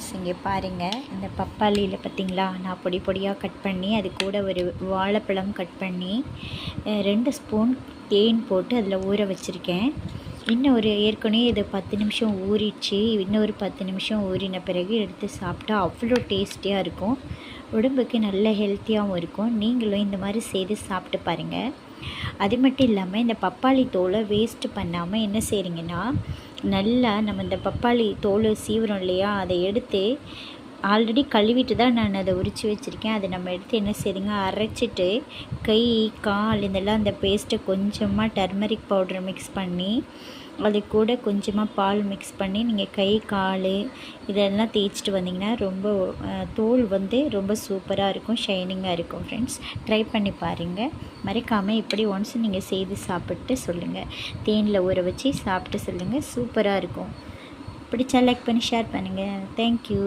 Friends, இங்கே பாருங்கள். இந்த பப்பாளியில் பார்த்திங்களா, நான் பொடி பொடியாக கட் பண்ணி அது கூட ஒரு வாழைப்பழம் கட் பண்ணி 2 ஸ்பூன் தேன் போட்டு அதில் ஊற வச்சுருக்கேன். இன்னும் ஏற்கனவே இது 10 நிமிஷம் ஊறிடுச்சு. இன்னும் ஒரு 10 நிமிஷம் ஊறின பிறகு எடுத்து சாப்பிட்டா அவ்வளோ டேஸ்டியாக இருக்கும். உடம்புக்கு நல்ல ஹெல்த்தியாகவும் இருக்கும். நீங்களும் இந்த மாதிரி செய்து சாப்பிட்டு பாருங்கள். அது மட்டும் இல்லாமல் இந்த பப்பாளி தோலை வேஸ்ட்டு பண்ணாமல் என்ன செய்கிறீங்கன்னா, நல்லா நம்ம இந்த பப்பாளி தோல் சீவுறோம் இல்லையா, அதை எடுத்து ஆல்ரெடி கழுவிட்டு தான் நான் அதை உரித்து வச்சுருக்கேன். அதை நம்ம எடுத்து என்ன செய்யுங்க, அரைச்சிட்டு கை கால் இதெல்லாம் அந்த பேஸ்ட்டை கொஞ்சமாக டர்மரிக் பவுடர் மிக்ஸ் பண்ணி அது கூட கொஞ்சமாக பால் மிக்ஸ் பண்ணி நீங்கள் கை கால் இதெல்லாம் தேய்ச்சிட்டு வந்தீங்கன்னா ரொம்ப தோல் ரொம்ப சூப்பராக இருக்கும், ஷைனிங்காக இருக்கும். ஃப்ரெண்ட்ஸ், ட்ரை பண்ணி பாருங்கள். மறக்காமல் இப்படி ஒன்ஸ் நீங்கள் செய்து சாப்பிட்டு சொல்லுங்கள். தேனில் ஊற வச்சு சாப்பிட்டு சொல்லுங்கள், சூப்பராக இருக்கும். பிடிச்சா லைக் பண்ணி ஷேர் பண்ணுங்கள். தேங்க்யூ.